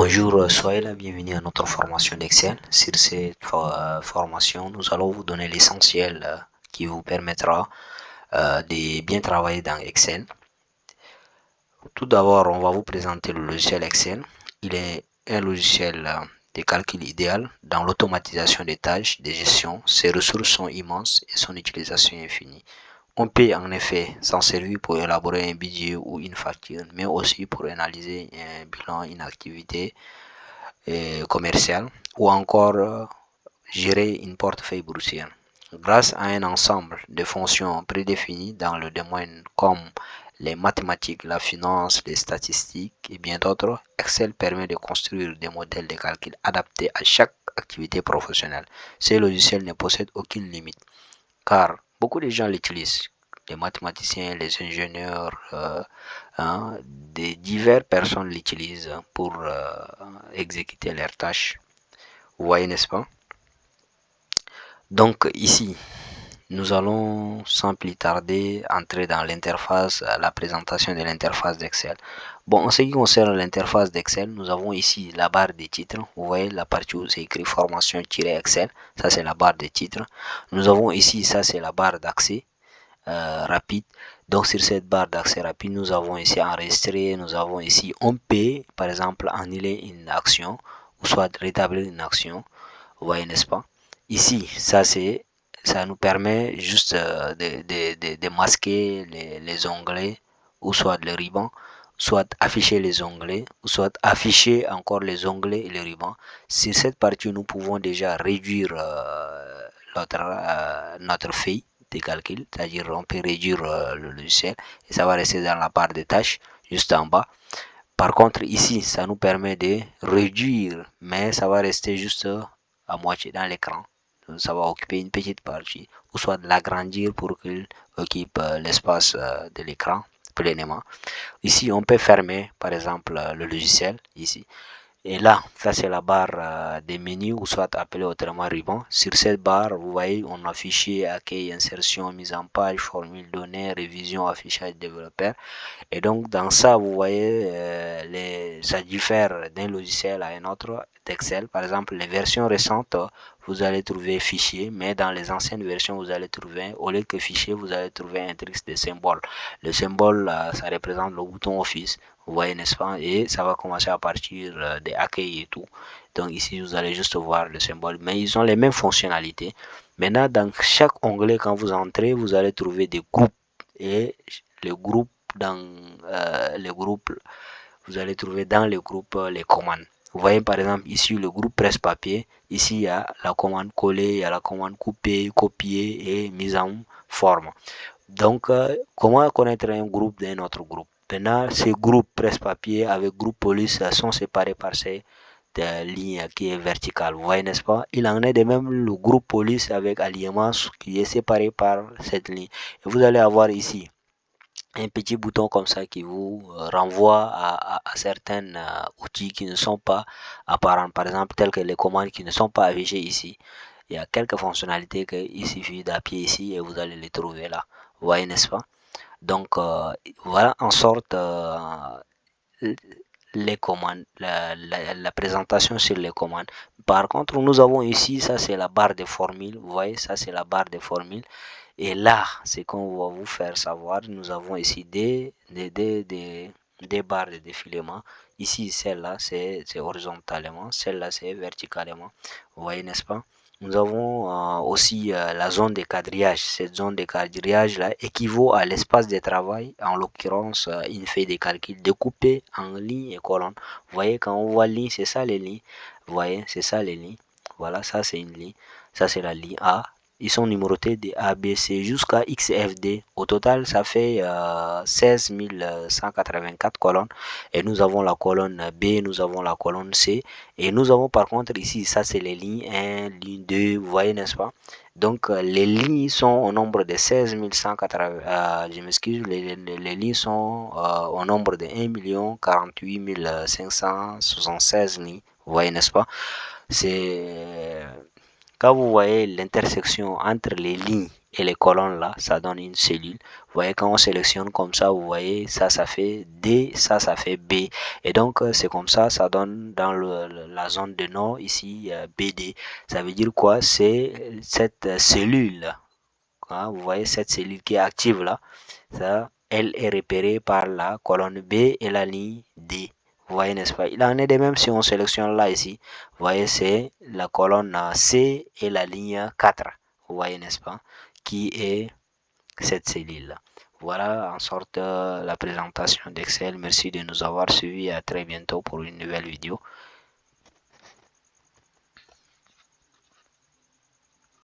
Bonjour, soyez la bienvenue à notre formation d'Excel. Sur cette formation, nous allons vous donner l'essentiel qui vous permettra de bien travailler dans Excel. Tout d'abord, on va vous présenter le logiciel Excel. Il est un logiciel de calcul idéal dans l'automatisation des tâches de gestion. Ses ressources sont immenses et son utilisation est infinie. On peut en effet s'en servir pour élaborer un budget ou une facture, mais aussi pour analyser un bilan, une activité commercial ou encore gérer une portefeuille boursière. Grâce à un ensemble de fonctions prédéfinies dans le domaine comme les mathématiques, la finance, les statistiques et bien d'autres, Excel permet de construire des modèles de calcul adaptés à chaque activité professionnelle. Ce logiciel ne possède aucune limite car beaucoup de gens l'utilisent. Les mathématiciens, les ingénieurs, des diverses personnes l'utilisent pour exécuter leurs tâches. Vous voyez, n'est-ce pas? Donc ici, nous allons sans plus tarder entrer dans l'interface, la présentation de l'interface d'Excel. Bon, en ce qui concerne l'interface d'Excel, nous avons ici la barre des titres. Vous voyez la partie où c'est écrit formation-Excel. Ça, c'est la barre des titres. Nous avons ici, ça, c'est la barre d'accès rapide. Donc, sur cette barre d'accès rapide, nous avons ici enregistrer. Nous avons ici, on peut, par exemple, annuler une action ou soit rétablir une action. Vous voyez, n'est-ce pas? Ici, ça nous permet juste de masquer les onglets ou soit le ruban, soit afficher les onglets, ou soit afficher encore les onglets et les rubans. Sur cette partie, nous pouvons déjà réduire notre feuille de calcul, c'est-à-dire on peut réduire le logiciel et ça va rester dans la barre de tâches juste en bas. Par contre, ici, ça nous permet de réduire, mais ça va rester juste à moitié dans l'écran. Ça va occuper une petite partie, ou soit de l'agrandir pour qu'il occupe l'espace de l'écran pleinement. Ici, on peut fermer, par exemple, le logiciel, ici. Et là, ça c'est la barre des menus ou soit appelée autrement ruban. Sur cette barre, vous voyez, on a fichier, accueil, insertion, mise en page, formule donnée, révision, affichage développeur. Et donc dans ça, vous voyez, ça diffère d'un logiciel à un autre d'Excel. Par exemple, les versions récentes, vous allez trouver fichier, mais dans les anciennes versions, vous allez trouver, au lieu que fichier, vous allez trouver un truc de symbole. Le symbole, ça représente le bouton Office. Vous voyez, n'est-ce pas? Et ça va commencer à partir des accueils et tout. Donc ici, vous allez juste voir le symbole. Mais ils ont les mêmes fonctionnalités. Maintenant, dans chaque onglet, quand vous entrez, vous allez trouver des groupes. Et les groupes, dans les groupes, vous allez trouver dans les groupes les commandes. Vous voyez par exemple ici le groupe presse-papier. Ici, il y a la commande coller, il y a la commande couper, copier et mise en forme. Donc, comment connaître un groupe d'un autre groupe? Maintenant, ces groupes presse-papier avec groupe police sont séparés par ces lignes qui est verticale. Vous voyez, n'est-ce pas? Il en est de même le groupe police avec alignement qui est séparé par cette ligne. Et vous allez avoir ici un petit bouton comme ça qui vous renvoie à certains outils qui ne sont pas apparents. Par exemple, tels que les commandes qui ne sont pas affichées ici. Il y a quelques fonctionnalités qu'il suffit d'appuyer ici et vous allez les trouver là. Vous voyez, n'est-ce pas? Donc, voilà en sorte les commandes, la présentation sur les commandes. Par contre, nous avons ici, ça c'est la barre de formule. Vous voyez, ça c'est la barre de formule. Et là, c'est qu'on va vous faire savoir, nous avons ici des barres de défilement. Ici, celle-là, c'est horizontalement, celle-là, c'est verticalement. Vous voyez, n'est-ce pas? Nous avons aussi la zone de quadrillage. Cette zone de quadrillage-là équivaut à l'espace de travail, en l'occurrence une feuille de calcul découpée en lignes et colonnes. Vous voyez, quand on voit ligne, c'est ça les lignes. Vous voyez, c'est ça les lignes. Voilà, ça c'est une ligne. Ça c'est la ligne A. Ils sont numérotés de A, B, C jusqu'à X, F, D. Au total, ça fait 16 184 colonnes. Et nous avons la colonne B, nous avons la colonne C. Et nous avons par contre ici, ça c'est les lignes 1, ligne 2, vous voyez, n'est-ce pas? Donc les lignes sont au nombre de 16 180, je m'excuse, les lignes sont au nombre de 1 48 576 lignes. Vous voyez, n'est-ce pas? C'est quand vous voyez l'intersection entre les lignes et les colonnes là, ça donne une cellule. Vous voyez, quand on sélectionne comme ça, vous voyez, ça fait D, ça fait B. Et donc, c'est comme ça donne dans la zone de nord, ici, BD. Ça veut dire quoi? C'est cette cellule, hein, vous voyez, cette cellule qui est active là, ça, elle est repérée par la colonne B et la ligne D. Vous voyez, n'est-ce pas? Il en est de même si on sélectionne là, ici. Vous voyez, c'est la colonne C et la ligne 4. Vous voyez, n'est-ce pas? Qui est cette cellule-là. Voilà en sorte la présentation d'Excel. Merci de nous avoir suivis. À très bientôt pour une nouvelle vidéo.